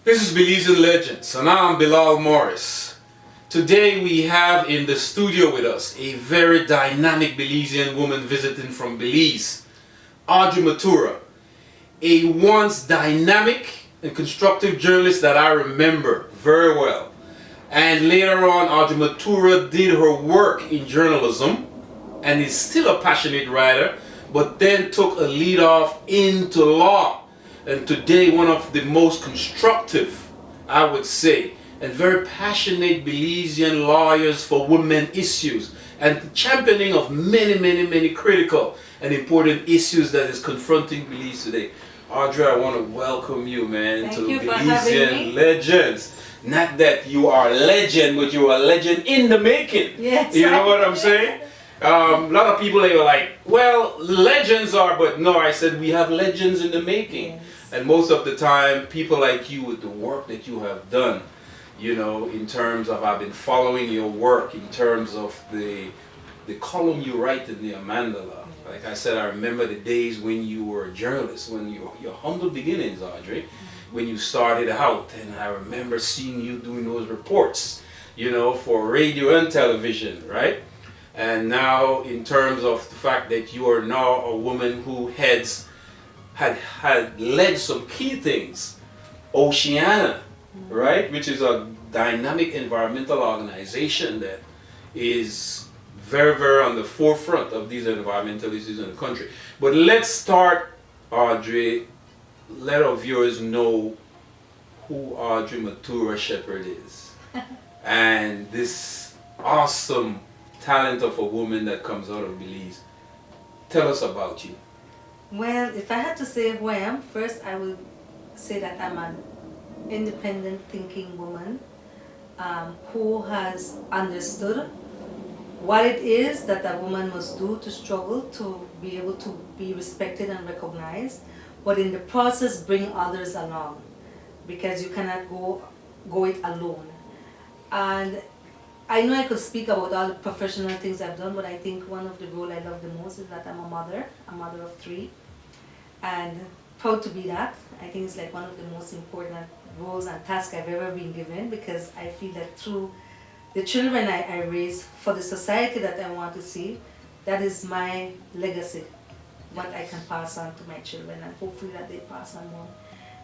This is Belizean Legends, and I'm Bilal Morris. Today we have in the studio with us a very dynamic Belizean woman visiting from Belize, Audrey Matura, a once dynamic and constructive journalist that I remember very well. And later on, Audrey Matura did her work in journalism and is still a passionate writer, but then took a lead off into law. And today, one of the most constructive, I would say, and very passionate Belizean lawyers for women issues and the championing of many critical and important issues that is confronting Belize today. Audrey, I want to welcome you, man, to Belizean Legends. Not that you are a legend, but you are a legend in the making. Yes. You know what I'm saying? A lot of people, they were like, well, legends are, but no, I said we have legends in the making. Yes. And most of the time, people like you with the work that you have done, you know, in terms of, I've been following your work, in terms of the column you write in the Mandala. Like I said, I remember the days when you were a journalist, when your humble beginnings, Audrey, when you started out, and I remember seeing you doing those reports, you know, for radio and television, right? And now, in terms of the fact that you are now a woman who had led some key things, Oceana, right, which is a dynamic environmental organization that is very on the forefront of these environmental issues in the country. But let's start, Audrey. Let our viewers know who Audrey Matura Shepherd is, and this awesome talent of a woman that comes out of Belize. Tell us about you. Well, if I had to say who I am, first I would say that I'm an independent thinking woman who has understood what it is that a woman must do to struggle to be able to be respected and recognized, but in the process bring others along, because you cannot go it alone. And I know I could speak about all the professional things I've done, but I think one of the roles I love the most is that I'm a mother of 3, and proud to be that. I think it's like one of the most important roles and tasks I've ever been given, because I feel that through the children I raise for the society that I want to see, that is my legacy, what I can pass on to my children, and hopefully that they pass on more.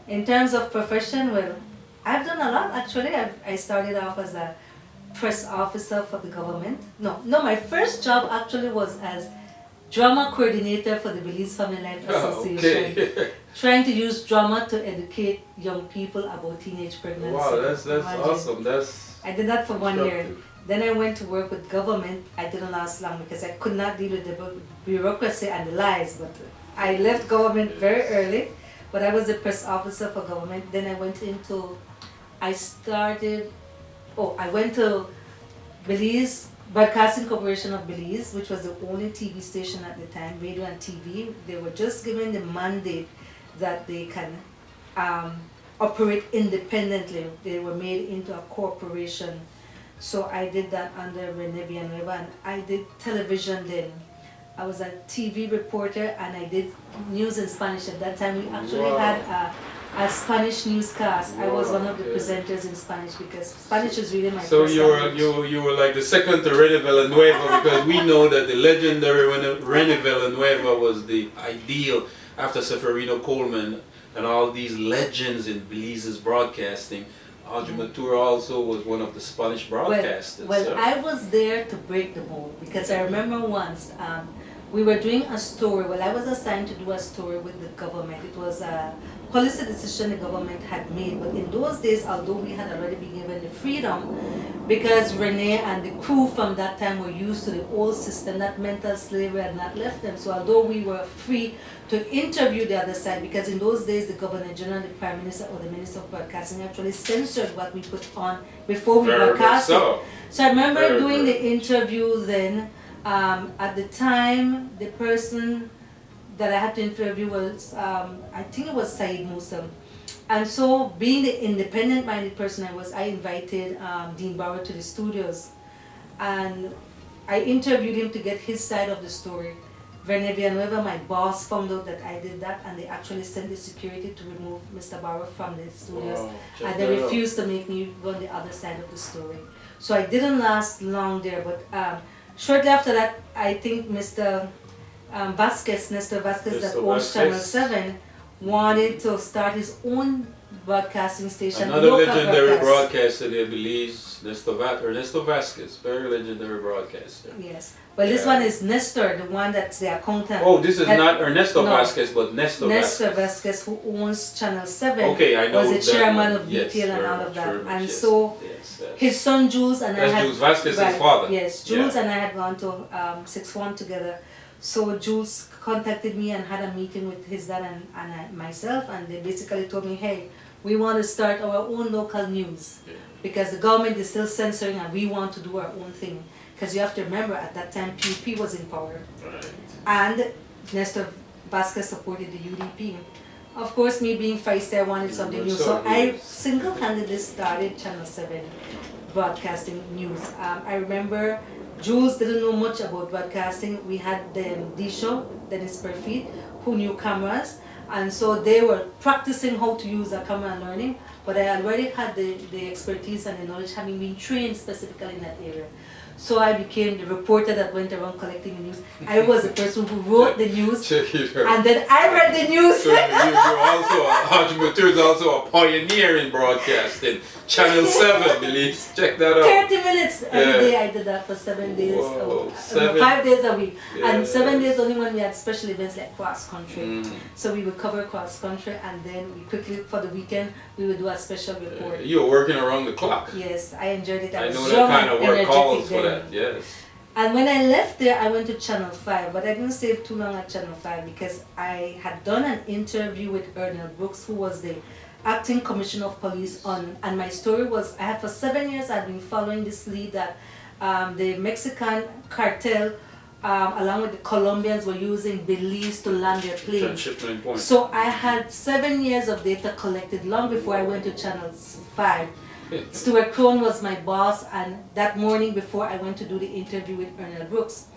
In terms of profession, well, I've done a lot actually. I started off as a press officer for the government. No, my first job actually was as drama coordinator for the Belize Family Life Association. Okay. Trying to use drama to educate young people about teenage pregnancy. Wow, that's awesome. I did that for 1 year. Then I went to work with government. I didn't last long because I could not deal with the bureaucracy and the lies. But I left government very early. But I was the press officer for government. Then I went to Belize Broadcasting Corporation of Belize, which was the only TV station at the time, radio and TV. They were just given the mandate that they can operate independently. They were made into a corporation. So I did that under Rene Villanueva, and I did television then. I was a TV reporter, and I did news in Spanish. At that time, we actually had a Spanish newscast. I was one of the presenters in Spanish, because Spanish is really my first language. So you were like the second to Rene Villanueva, because we know that the legendary Rene Villanueva was the ideal after Seferino Coleman and all these legends in Belize's broadcasting. Audrey Matura also was one of the Spanish broadcasters. Well, I was there to break the mold, because I remember once we were doing a story. Well, I was assigned to do a story with the government. It was a policy decision the government had made, but in those days, although we had already been given the freedom, because Rene and the crew from that time were used to the old system, that mental slavery had not left them. So although we were free to interview the other side, because in those days the Governor General, the Prime Minister, or the Minister of Broadcasting actually censored what we put on before we broadcast it. So I remember doing the interview then. At the time, the person that I had to interview was, I think it was Saeed Musam. And so, being the independent-minded person I invited Dean Barrow to the studios. And I interviewed him to get his side of the story. Villanueva, my boss, found out that I did that, and they actually sent the security to remove Mr. Barrow from the studios. Wow, And they refused to make me run the other side of the story. So I didn't last long there, but shortly after that, I think Mr. Nestor Vasquez, that owns Channel 7, wanted to start his own broadcasting station. Another legendary broadcaster in Belize, Ernesto Vasquez, very legendary broadcaster. Yes. Well, this one is Nestor, the one that's the accountant. Oh, this is not Ernesto Vasquez, but Nestor Vasquez, who owns Channel 7, okay, I know was the chairman one. of Yes, detail and all of that. And yes, so his son Jules and I had... Jules Vasquez's father. Yes, Jules and I had gone to sixth form together. So Jules contacted me and had a meeting with his dad and myself, and they basically told me, hey, we want to start our own local news because the government is still censoring and we want to do our own thing. Because you have to remember, at that time, PUP was in power. Right. And Nestor Vasquez supported the UDP. Of course, me being feisty, I wanted something new. So I single-handedly started Channel 7 broadcasting news. I remember Jules didn't know much about broadcasting. We had the D-Show, Dennis Perfit, who knew cameras. And so they were practicing how to use a camera and learning. But I already had the expertise and the knowledge, having been trained specifically in that area. So I became the reporter that went around collecting the news. I was the person who wrote the news, and then I read the news. So you're also, Audrey Matura is also a pioneer in broadcasting. Channel 7, Belize, check that out. 30 minutes every day. I did that for 7 days. Whoa, 5 days a week. Yeah. And 7 days only when we had special events like cross country. So we would cover cross country, and then we quickly, for the weekend, we would do a special report. You were working around the clock. Yes, I enjoyed it. I was know young that kind of and work calls energetic for then. that, yes. And when I left there, I went to Channel 5, but I didn't stay too long at Channel 5 because I had done an interview with Ernell Brooks, who was the acting commissioner of police and my story was, I had for 7 years, I'd been following this lead that the Mexican cartel, along with the Colombians, were using Belize to land their planes. So I had 7 years of data collected long before I went to Channel 5. Stuart Crone was my boss, and that morning before I went to do the interview with Ernell Brooks,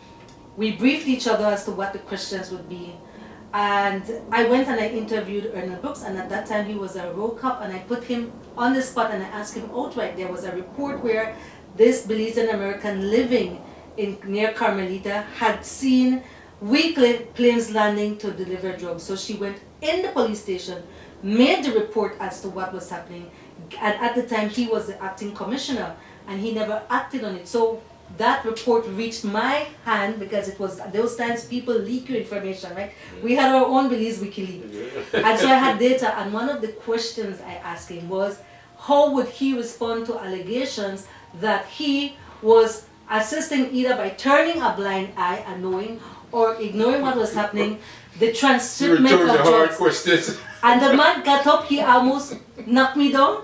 we briefed each other as to what the questions would be. And I went and I interviewed Ernell Brooks, and at that time he was a road cop, and I put him on the spot and I asked him outright. There was a report where this Belizean American living near Carmelita had seen weekly planes landing to deliver drugs. So she went in the police station, made the report as to what was happening, and at the time he was the acting commissioner and he never acted on it. So that report reached my hand because it was those times people leak your information, right? We had our own Belize WikiLeaks. And so I had data, and one of the questions I asked him was, how would he respond to allegations that he was assisting either by turning a blind eye and knowing or ignoring what was happening, the transshipment of drugs. And the man got up, he almost knocked me down.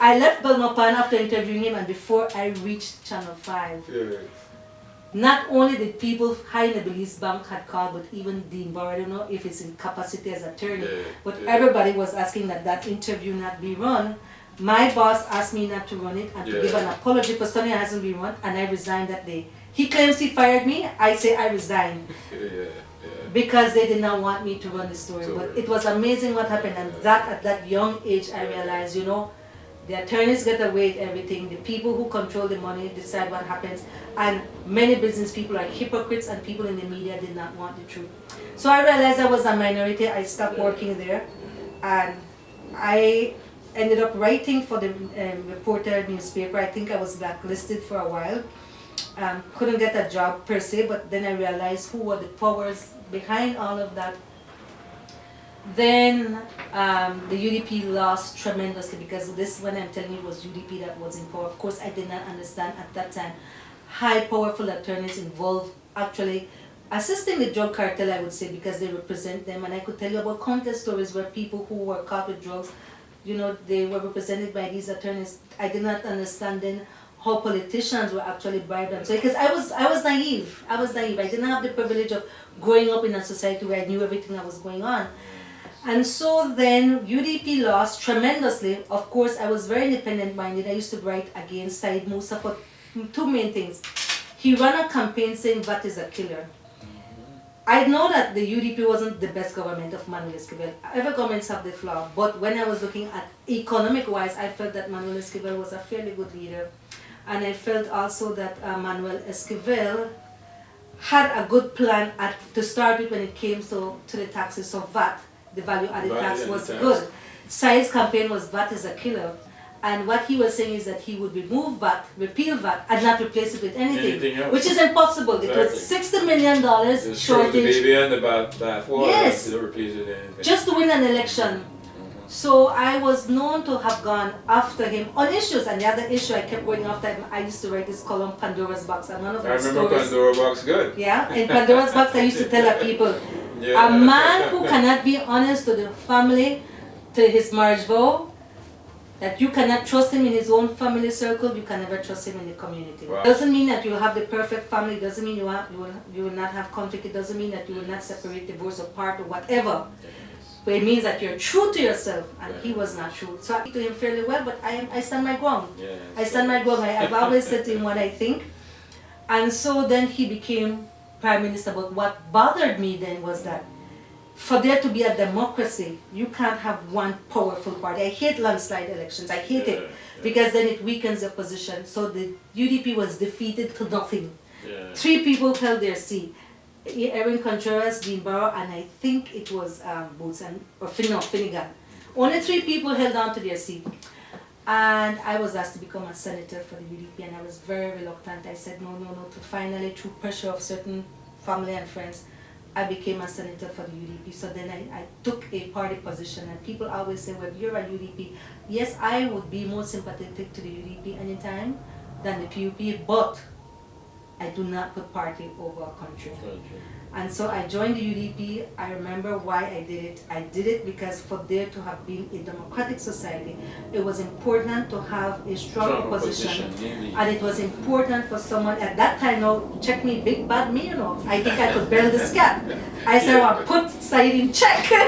I left Belmopan after interviewing him, and before I reached Channel 5, not only did people high in the Belize Bank had called, but even Dean Barrow, I don't know if it's in capacity as attorney, but everybody was asking that that interview not be run. My boss asked me not to run it and to give an apology for something that hasn't been run, and I resigned that day. He claims he fired me, I say I resigned. Because they did not want me to run the story. But it was amazing what happened, and that at that young age I realized, you know, the attorneys get away with everything, the people who control the money decide what happens, and many business people are hypocrites, and people in the media did not want the truth. So I realized I was a minority, I stopped working there, and I ended up writing for the Reporter newspaper. I think I was blacklisted for a while. Couldn't get a job per se, but then I realized who were the powers behind all of that. Then the UDP lost tremendously, because this, when I'm telling you, was UDP that was in power. Of course, I did not understand at that time high powerful attorneys involved actually assisting the drug cartel, I would say, because they represent them. And I could tell you about countless stories where people who were caught with drugs, you know, they were represented by these attorneys. I did not understand then how politicians were actually bribed them. So because I was naive. I didn't have the privilege of growing up in a society where I knew everything that was going on. And so then UDP lost tremendously. Of course, I was very independent minded. I used to write against Said Musa for two main things. He ran a campaign saying Vat is a killer. I know that the UDP wasn't the best government of Manuel Esquivel. Every governments have the flaw, but when I was looking at economic-wise, I felt that Manuel Esquivel was a fairly good leader. And I felt also that Manuel Esquivel had a good plan to start with when it came to the taxes. So VAT, the value added tax, was good. Sai's campaign was VAT is a killer. And what he was saying is that he would remove VAT, repeal VAT, and not replace it with anything else. Which is impossible. Exactly. It was $60 million shortage. The baby and the bath water. Yes. To replace it with anything. Just to win an election. So I was known to have gone after him on issues, and the other issue I kept going after him. I used to write this column, Pandora's Box, and one of my stories. I remember Pandora's Box, good. Yeah, in Pandora's Box I used to tell the people, a man who cannot be honest to the family, to his marriage vow, that you cannot trust him in his own family circle, you can never trust him in the community. Wow. Doesn't mean that you will have the perfect family, doesn't mean you will not have conflict, it doesn't mean that you will not separate, divorce, apart, or whatever. But it means that you're true to yourself, and he was not true. So I speak to him fairly well, but I stand my ground. I stand my ground. I've always said to him what I think. And so then he became Prime Minister. But what bothered me then was that for there to be a democracy, you can't have one powerful party. I hate landslide elections. I hate it because then it weakens the opposition. So the UDP was defeated to nothing. 3 people held their seat. Erin Contreras, Dean Barrow, and I think it was Finnegan. Only 3 people held on to their seat. And I was asked to become a senator for the UDP, and I was very reluctant. I said no. To finally, through pressure of certain family and friends, I became a senator for the UDP. So then I took a party position, and people always say, well, you're a UDP. Yes, I would be more sympathetic to the UDP anytime than the PUP, but I do not put party over a country. And so I joined the UDP. I remember why I did it. I did it because for there to have been a democratic society, it was important to have a strong opposition. And it was important for someone at that time, now check me, big bad me, I think I could build this gap. I said, well, put Said in check. You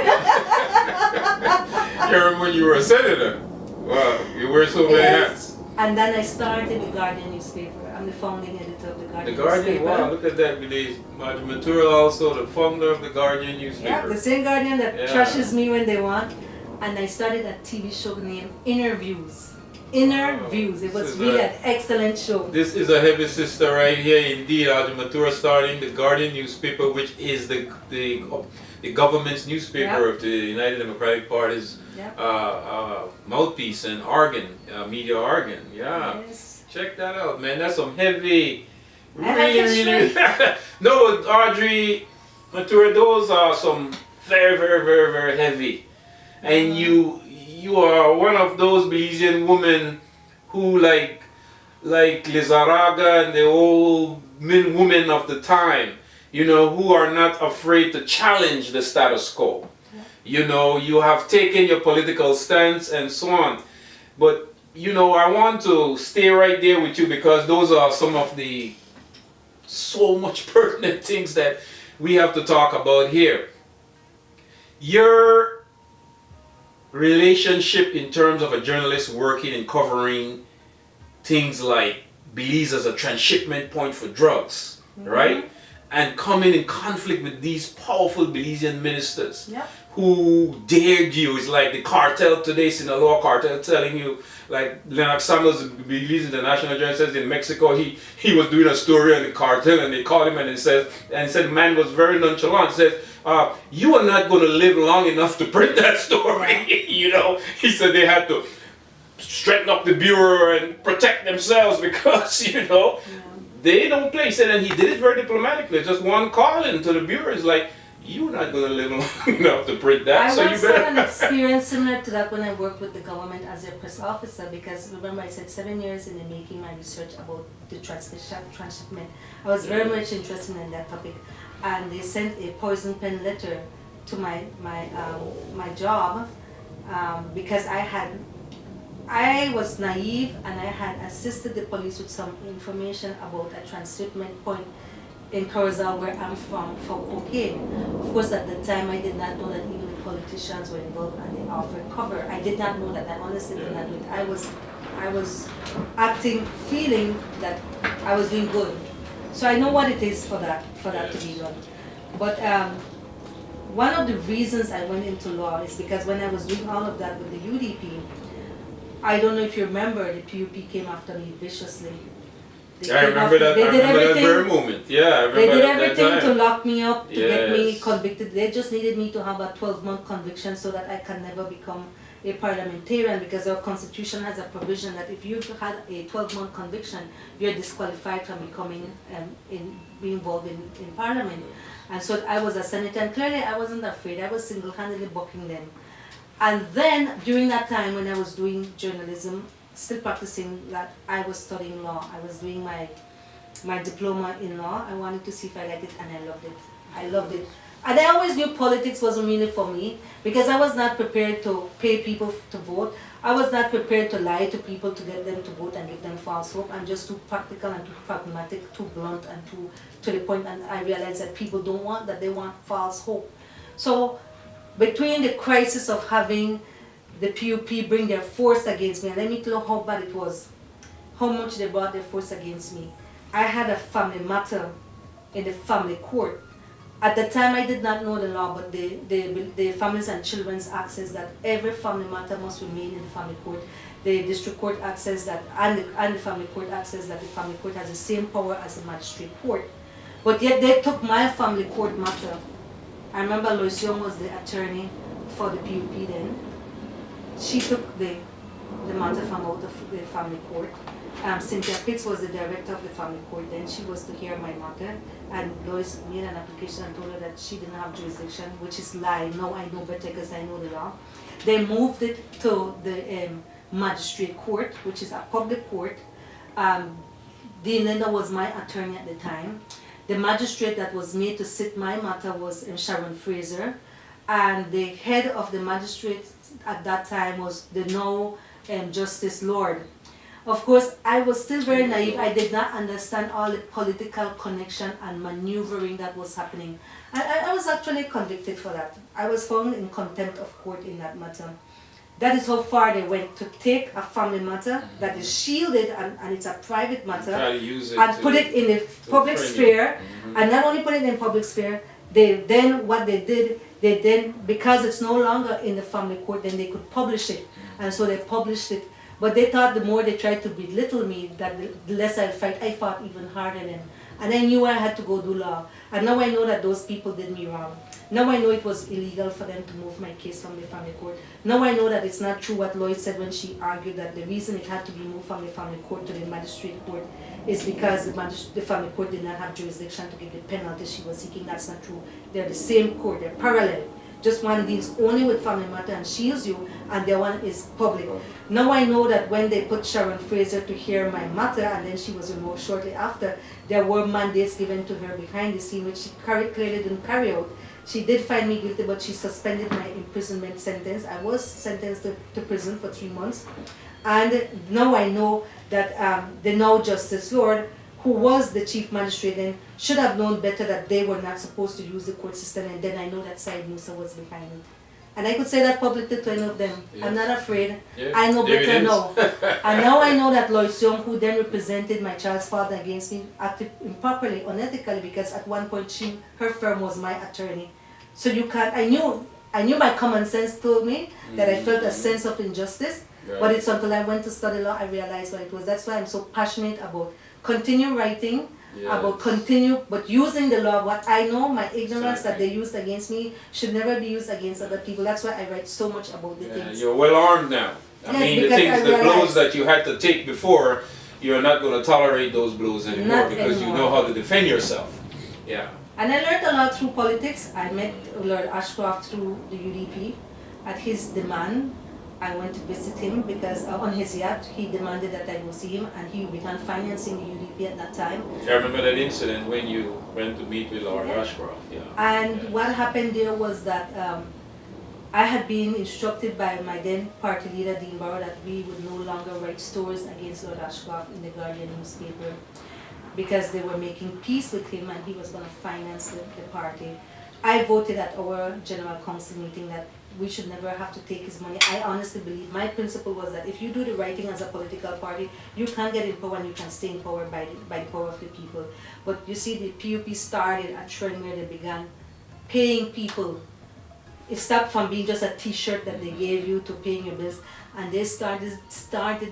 remember when you were a senator? Wow, you wear so many hats. And then I started the Guardian newspaper. I'm the founding editor of the Guardian newspaper. The Guardian, newspaper. wow, look at that. Belize. Audrey Matura also the founder of the Guardian newspaper. Yeah, the same Guardian that trashes me when they want. And I started a TV show named Interviews. Interviews. It was really an excellent show. This is a heavy sister right here, indeed. Audrey Matura starting the Guardian newspaper, which is the government's newspaper of the United Democratic Party's mouthpiece and organ, media organ. Yeah. Yes. Check that out, man. That's some heavy, really. No, Audrey Matura, those are some very heavy. And you are one of those Belizean women who like Lizaraga and the old women of the time, who are not afraid to challenge the status quo. You have taken your political stance and so on. But I want to stay right there with you because those are some of the so much pertinent things that we have to talk about here. Your relationship in terms of a journalist working and covering things like Belize as a transshipment point for drugs, right? And coming in conflict with these powerful Belizean ministers who dared you. It's like the cartel today, Sinaloa cartel, telling you, like Lennox Samuels, Belize, the national journalist, says in Mexico, he was doing a story on the cartel, and they called him and said the man was very nonchalant. Says, you are not going to live long enough to print that story. He said they had to straighten up the bureau and protect themselves because they don't play. He said, and he did it very diplomatically. Just one call into the bureau is like, you're not going to live long enough to print that. I once had an experience similar to that when I worked with the government as a press officer, because remember I said 7 years in the making my research about the transshipment. I was very much interested in that topic, and they sent a poison pen letter to my job because I was naive and I had assisted the police with some information about a transshipment point in Corozal, where I'm from, for cocaine. Of course, at the time, I did not know that even the politicians were involved and they offered cover. I did not know that. I honestly did not know it. I was acting, feeling that I was doing good. So I know what it is for that to be done. But one of the reasons I went into law is because when I was doing all of that with the UDP, I don't know if you remember, the PUP came after me viciously. I remember that. I remember that very moment. Yeah, I remember They did that everything to time. lock me up, to get me Yes. convicted. They just needed me to have a 12-month conviction so that I can never become a parliamentarian, because our constitution has a provision that if you've had a 12-month conviction, you're disqualified from becoming being involved in parliament. And so I was a senator, and clearly I wasn't afraid. I was single-handedly bucking them. And then during that time when I was doing journalism, still practicing that, I was studying law. I was doing my diploma in law. I wanted to see if I liked it, and I loved it. I loved it. And I always knew politics wasn't really for me, because I was not prepared to pay people to vote. I was not prepared to lie to people to get them to vote and give them false hope. I'm just too practical and too pragmatic, too blunt and too to the point, and I realized that people don't want that, they want false hope. So between the crisis of having the PUP bring their force against me, and let me tell you how bad it was, how much they brought their force against me. I had a family matter in the family court. At the time I did not know the law, but the Families and Children's Act says that every family matter must remain in the family court. The district court Act says that, and the family court Act says that the family court has the same power as the magistrate court. But yet they took my family court matter. I remember Lois Young was the attorney for the PUP then. She took the matter from out of the family court. Cynthia Pitts was the director of the family court then. She was to hear my matter, and Lois made an application and told her that she didn't have jurisdiction, which is lie. Now I know better because I know the law. They moved it to the magistrate court, which is a public court. Dean Linda was my attorney at the time. The magistrate that was made to sit my matter was Sharon Fraser, and the head of the magistrate at that time was the now Justice Lord. Of course, I was still very naive. I did not understand all the political connection and maneuvering that was happening. I was actually convicted for that. I was found in contempt of court in that matter. That is how far they went, to take a family matter that is shielded and it's a private matter, and put it in the public sphere. And not only put it in the public sphere, they then, because it's no longer in the family court, then they could publish it. And so they published it. But they thought the more they tried to belittle me, that the less I'd fight. I fought even harder then. And I knew I had to go do law. And now I know that those people did me wrong. Now I know it was illegal for them to move my case from the family court. Now I know that it's not true what Lois said when she argued that the reason it had to be moved from the family court to the magistrate court is because the family court did not have jurisdiction to give the penalty she was seeking. That's not true. They're the same court. They're parallel. Just one deals only with family matter and shields you, and the one is public. Now I know that when they put Sharon Fraser to hear my matter, and then she was removed shortly after, there were mandates given to her behind the scene, which she clearly didn't carry out. She did find me guilty, but she suspended my imprisonment sentence. I was sentenced to prison for 3 months. And now I know that the now Justice Lord, who was the chief magistrate then, should have known better that they were not supposed to use the court system, and then I know that Said Musa was behind it. And I could say that publicly to any of them. Yeah. I'm not afraid. Yeah. I know better now. And now I know that Lois Young, who then represented my child's father against me, acted improperly, unethically, because at one point her firm was my attorney. So you can't, I knew my common sense told me that I felt a sense of injustice, but it's until I went to study law I realized what it was. That's why I'm so passionate about continue writing, but using the law. What I know, my ignorance that they used against me should never be used against other people. That's why I write so much about the things. You're well armed now. I mean, the blows that you had to take before, you're not going to tolerate those blows anymore because you know how to defend yourself. Yeah. And I learned a lot through politics. I met Lord Ashcroft through the UDP. At his demand, I went to visit him because on his yacht, he demanded that I go see him, and he began financing the UDP at that time. I remember that incident when you went to meet with Lord Ashcroft. Yeah. And what happened there was that I had been instructed by my then party leader, Dean Barrow, that we would no longer write stories against Lord Ashcroft in the Guardian newspaper because they were making peace with him and he was going to finance the party. I voted at our general council meeting that we should never have to take his money. I honestly believe, my principle was that if you do the right thing as a political party, you can get in power and you can stay in power by the power of the people. But you see, the PUP started at Trinidad where they began paying people. It stopped from being just a t-shirt that they gave you to paying your bills, and they started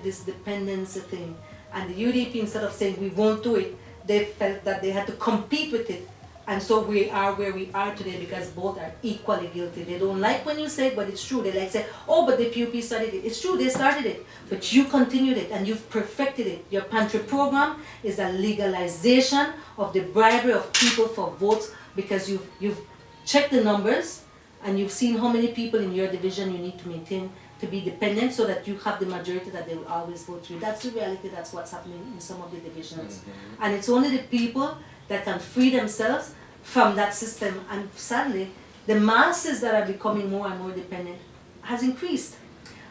this dependency thing. And the UDP, instead of saying we won't do it, they felt that they had to compete with it. And so we are where we are today because both are equally guilty. They don't like when you say it, but it's true. They like say, oh, but the PUP started it. It's true, they started it, but you continued it and you've perfected it. Your pantry program is a legalization of the bribery of people for votes because you've checked the numbers and you've seen how many people in your division you need to maintain to be dependent so that you have the majority that they will always vote through. That's the reality, that's what's happening in some of the divisions. And it's only the people that can free themselves from that system, and sadly, the masses that are becoming more and more dependent has increased.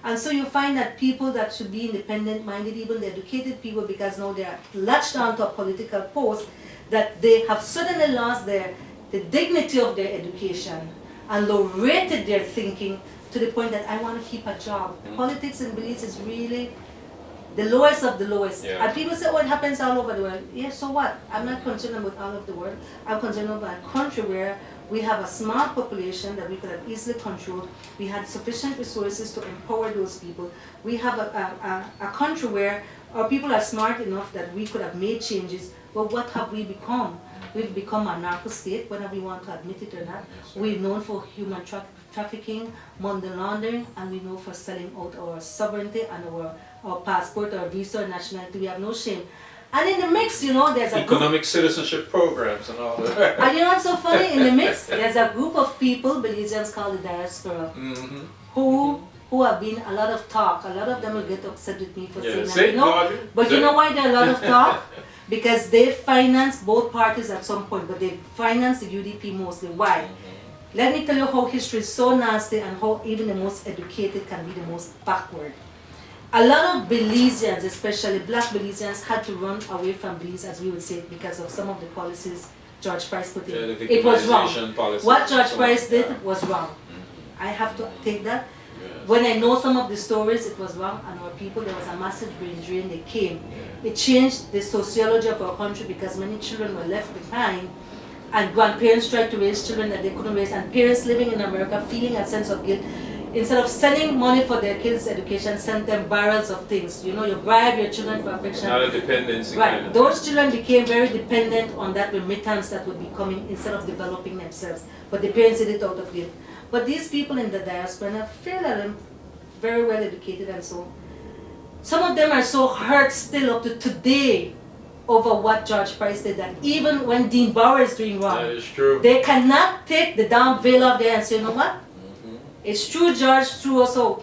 And so you find that people that should be independent-minded, even the educated people, because now they are latched onto a political post, that they have suddenly lost the dignity of their education and low-rated their thinking to the point that I want to keep a job. Politics in Belize is really the lowest of the lowest. Yeah. And people say, oh, it happens all over the world. Yeah, so what? I'm not concerned about all of the world. I'm concerned about a country where we have a small population that we could have easily controlled. We had sufficient resources to empower those people. We have a country where our people are smart enough that we could have made changes. But what have we become? We've become a narco state, whether we want to admit it or not. We're known for human trafficking, money laundering, and we're known for selling out our sovereignty and our passport, our visa, our nationality. We have no shame. And in the mix, you know, there's a economic citizenship programs and all that. and you know what's so funny? In the mix, there's a group of people, Belizeans called the Diaspora, who have been a lot of talk. A lot of them will get upset with me for saying that. You know, but you know why there are a lot of talk? Because they finance both parties at some point, but they finance the UDP mostly. Why? Let me tell you how history is so nasty and how even the most educated can be the most backward. A lot of Belizeans, especially black Belizeans, had to run away from Belize, as we would say, because of some of the policies George Price put in. It was wrong. What George Price did was wrong. I have to take that. When I know some of the stories, it was wrong, and our people, there was a massive brain drain, they came. It changed the sociology of our country because many children were left behind, and grandparents tried to raise children that they couldn't raise, and parents living in America feeling a sense of guilt. Instead of sending money for their kids' education, send them barrels of things. You know, you bribe your children for affection. Not a dependency. Right. Kind of. Those children became very dependent on that remittance that would be coming instead of developing themselves. But the parents did it out of guilt. But these people in the diaspora, and I feel that I'm very well educated and so, some of them are so hurt still up to today over what George Price did, that even when Dean Bauer is doing wrong, That is true. they cannot take the damn veil off there and say, you know what? It's true George threw us out.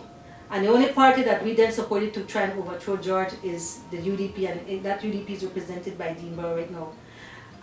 And the only party that we then supported to try and overthrow George is the UDP, and that UDP is represented by Dean Bauer right now.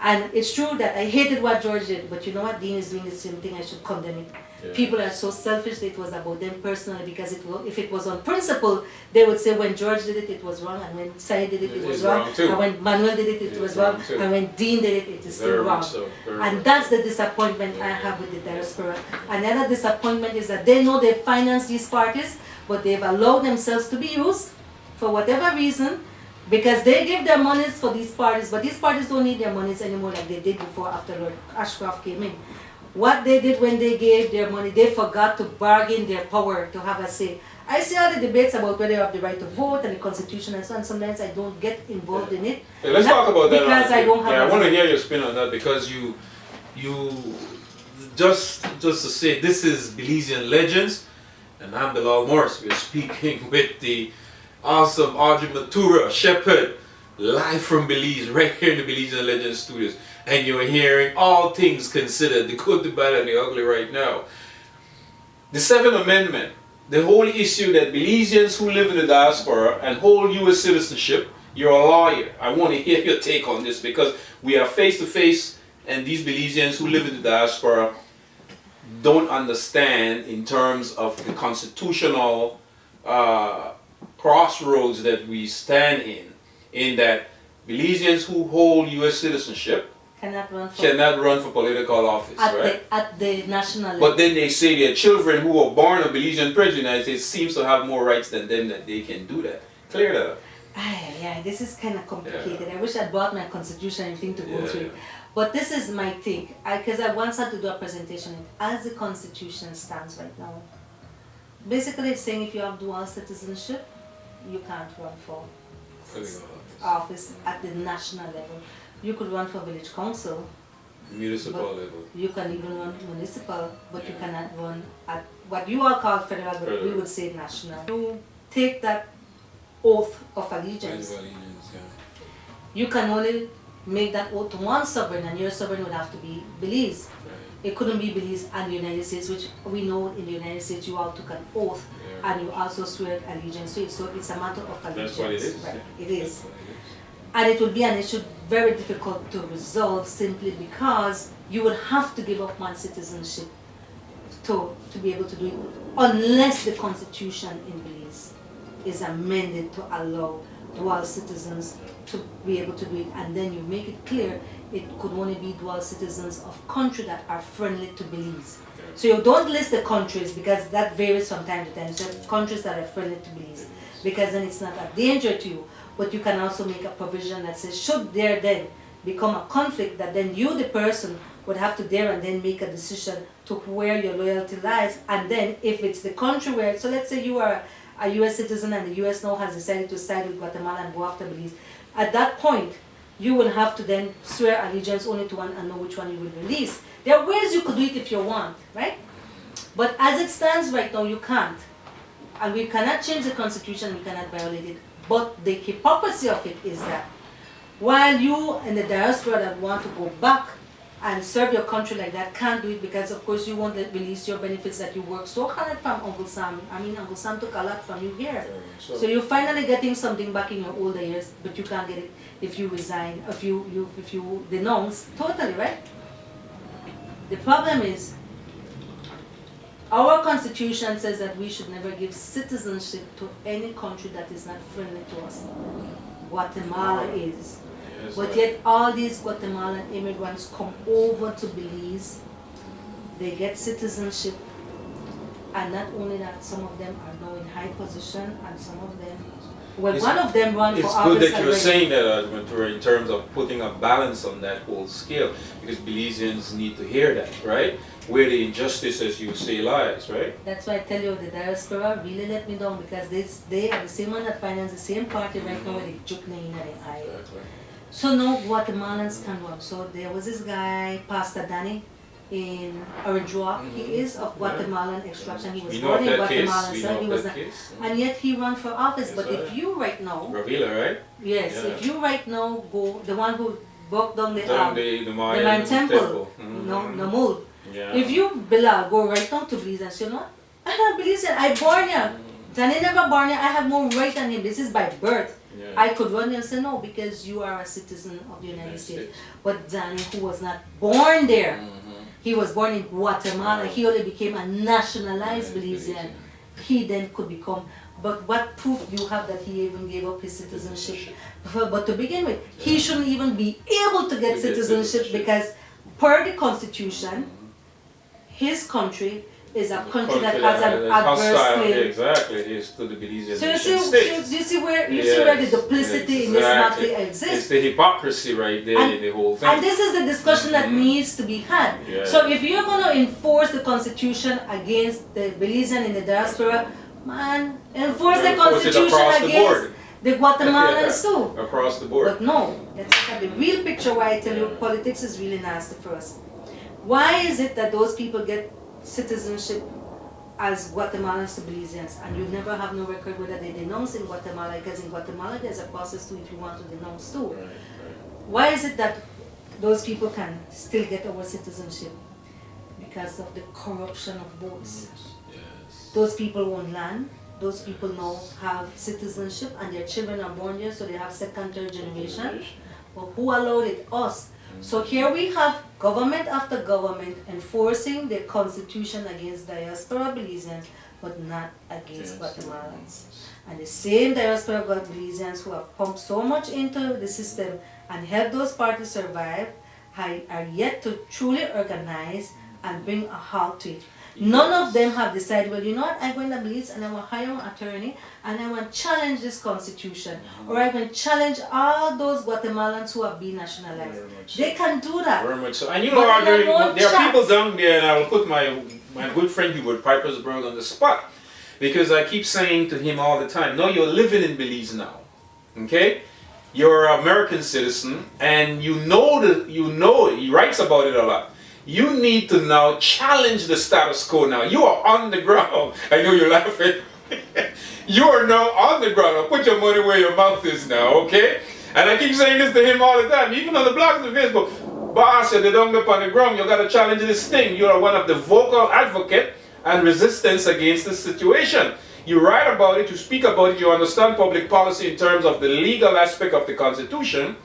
And it's true that I hated what George did, but you know what? Dean is doing the same thing, I should condemn it. Yeah. People are so selfish that it was about them personally, because if it was on principle, they would say when George did it, it was wrong, and when Sai did it, it was wrong, and when Manuel did it, it was wrong, and when Dean did it, it is still wrong. And that's the disappointment I have with the diaspora. Another disappointment is that they know they finance these parties, but they've allowed themselves to be used for whatever reason, because they give their monies for these parties, but these parties don't need their monies anymore like they did before after Lord Ashcroft came in. What they did when they gave their money, they forgot to bargain their power to have a say. I see all the debates about whether you have the right to vote and the Constitution and so on. Sometimes I don't get involved in it. Hey, let's talk about that. Because I don't have. I want to hear your spin on that, because you just to say this is Belizean Legends, and I'm Bilal Morris. We're speaking with the awesome Audrey Matura, Shepherd, live from Belize, right here in the Belizean Legends studios. And you're hearing all things considered, the good, the bad, and the ugly right now. The Seventh Amendment, the whole issue that Belizeans who live in the diaspora and hold U.S. citizenship, you're a lawyer. I want to hear your take on this, because we are face to face, and these Belizeans who live in the diaspora don't understand in terms of the constitutional crossroads that we stand in that Belizeans who hold U.S. citizenship cannot run for political office, at the national level. But then they say their children who are born of Belizean prejudice, it seems to have more rights than them, that they can do that. Clear that up. Yeah, this is kind of complicated. I wish I'd brought my constitution and everything to go through. Yeah. But this is my take, because I once had to do a presentation as the constitution stands right now. Basically, it's saying if you have dual citizenship, you can't run for office at the national level. You could run for village council. Municipal level. You can even run municipal, but you cannot run at what you are called federal, but we would say national. You take that oath of allegiance. You can only make that oath to one sovereign, and your sovereign would have to be Belize. It couldn't be Belize and the United States, which we know in the United States you all took an oath and you also swear allegiance to it. So it's a matter of allegiance. That's what it is. Right? Yeah. It is. And it would be an issue very difficult to resolve simply because you would have to give up one citizenship to be able to do it, unless the constitution in Belize is amended to allow dual citizens to be able to do it, and then you make it clear it could only be dual citizens of countries that are friendly to Belize. So you don't list the countries because that varies from time to time. So countries that are friendly to Belize, because then it's not a danger to you. But you can also make a provision that says should there then become a conflict, that then you, the person, would have to there and then make a decision to where your loyalty lies. And then if it's the country where, so let's say you are a US citizen and the US now has decided to side with Guatemala and go after Belize, at that point you will have to then swear allegiance only to one and know which one you will release. There are ways you could do it if you want, right? But as it stands right now, you can't. And we cannot change the constitution, we cannot violate it. But the hypocrisy of it is that while you in the diaspora that want to go back and serve your country like that can't do it because of course you won't release your benefits that you worked so hard from Uncle Sam. I mean, Uncle Sam took a lot from you here. So you're finally getting something back in your older years, but you can't get it if you resign, if you denounce totally, right? The problem is our constitution says that we should never give citizenship to any country that is not friendly to us. Guatemala is. Yes, But yet all these Guatemalan immigrants come over to Belize, they get citizenship, and not only that, some of them are now in high position, and some of them, well, one of them ran for office. It's good that you're already. saying that, Matura, in terms of putting a balance on that whole scale, because Belizeans need to hear that, right? Where the injustice, as you say, lies, right? That's why I tell you, the diaspora really let me down, because they are the same one that finance the same party right now with the juke in the eye. Exactly. So now Guatemalans can run. So there was this guy, Pastor Danny, in Orange Rock. He is of Guatemalan extraction. He was born in Guatemala, so he was and yet he ran for office. Yes, but right. if you right now, Ravila, right? yes, Yeah. if you right now go, the one who broke down the Mayan temple, Mhm. no, Namul. Yeah. If you, Bilal, go right now to Belize and say, no, I'm not Belizean, I born here. Danny never born here, I have more right than him. This is by birth. Yeah. I could run and say no because you are a citizen of the United States. But Danny, who was not born there, he was born in Guatemala. He only became a nationalized Belizean. He then could become. But what proof do you have that he even gave up his citizenship? But to begin with, he shouldn't even be able to get citizenship because per the Constitution, his country is a country that has an adverse claim. Exactly, it's to the Belizean So state. you see where the duplicity in this matter exists. It's the hypocrisy right there in the whole thing. And this is the discussion that needs to be had. Yeah. So if you're going to enforce the constitution against the Belizean in the diaspora, man, enforce the constitution against the Guatemalans too. Across the board. But no, let's look at the real picture why I tell you politics is really nasty for us. Why is it that those people get citizenship as Guatemalans to Belizeans and you never have no record whether they denounce in Guatemala? Because in Guatemala there's a process too if you want to denounce too. Right. Why is it that those people can still get our citizenship? Because of the corruption of votes. Yes. Those people own land, those people now have citizenship and their children are born here, so they have second, third generation. But who allowed it? Us. So here we have government after government enforcing the constitution against diaspora Belizeans, but not against Guatemalans. And the same diaspora Belizeans who have pumped so much into the system and helped those parties survive are yet to truly organize and bring a halt to it. None of them have decided, well, you know what, I'm going to Belize and I'm going to hire an attorney and I want to challenge this constitution. Or I'm going to challenge all those Guatemalans who have been nationalized. They can do that. Very much so. And you know, Audrey, there are people down there, and I will put my good friend Hubert Pipersburg on the spot. Because I keep saying to him all the time, no, you're living in Belize now. Okay? You're an American citizen, and you know he writes about it a lot. You need to now challenge the status quo now. You are on the ground. I know you're laughing. You are now on the ground. Now put your money where your mouth is now, okay? And I keep saying this to him all the time, even on the blogs and Facebook. Boss, they don't up on the ground. You got to challenge this thing. You are one of the vocal advocate and resistance against this situation. You write about it, you speak about it, you understand public policy in terms of the legal aspect of the Constitution,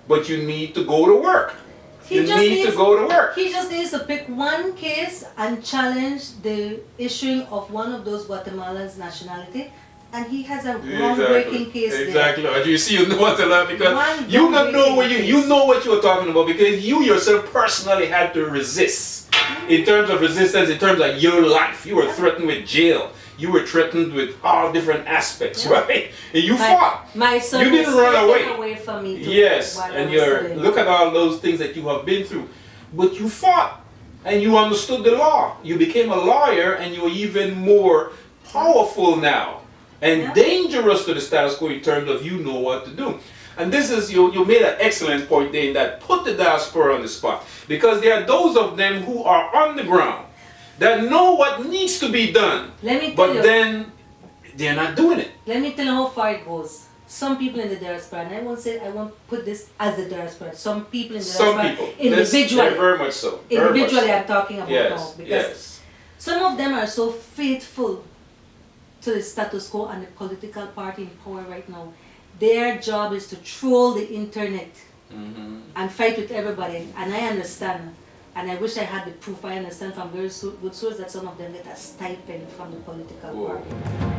but you need to go to work. You need to go to work. He just needs to pick one case and challenge the issuing of one of those Guatemalans' nationality, and he has a groundbreaking case there. Exactly. As you see, you know what to learn because you don't know what you know what you are talking about because you yourself personally had to resist. In terms of resistance, in terms of your life, you were threatened with jail. You were threatened with all different aspects, right? And you fought. My son you didn't run away from me. Yes, and look at all those things that you have been through. But you fought, and you understood the law. You became a lawyer, and you're even more powerful now, and dangerous to the status quo in terms of you know what to do. And this is, you made an excellent point there in that put the diaspora on the spot. Because there are those of them who are on the ground that know what needs to be done, but then they're not doing it. Let me tell you how far it goes. Some people in the diaspora, and I won't put this as the diaspora, some people in the diaspora, individually, very much so. Individually, I'm talking about now. Because yes. some of them are so faithful to the status quo and the political party in power right now. Their job is to troll the internet and fight with everybody, and I understand. And I wish I had the proof. I understand from very good sources that some of them get a stipend from the political party.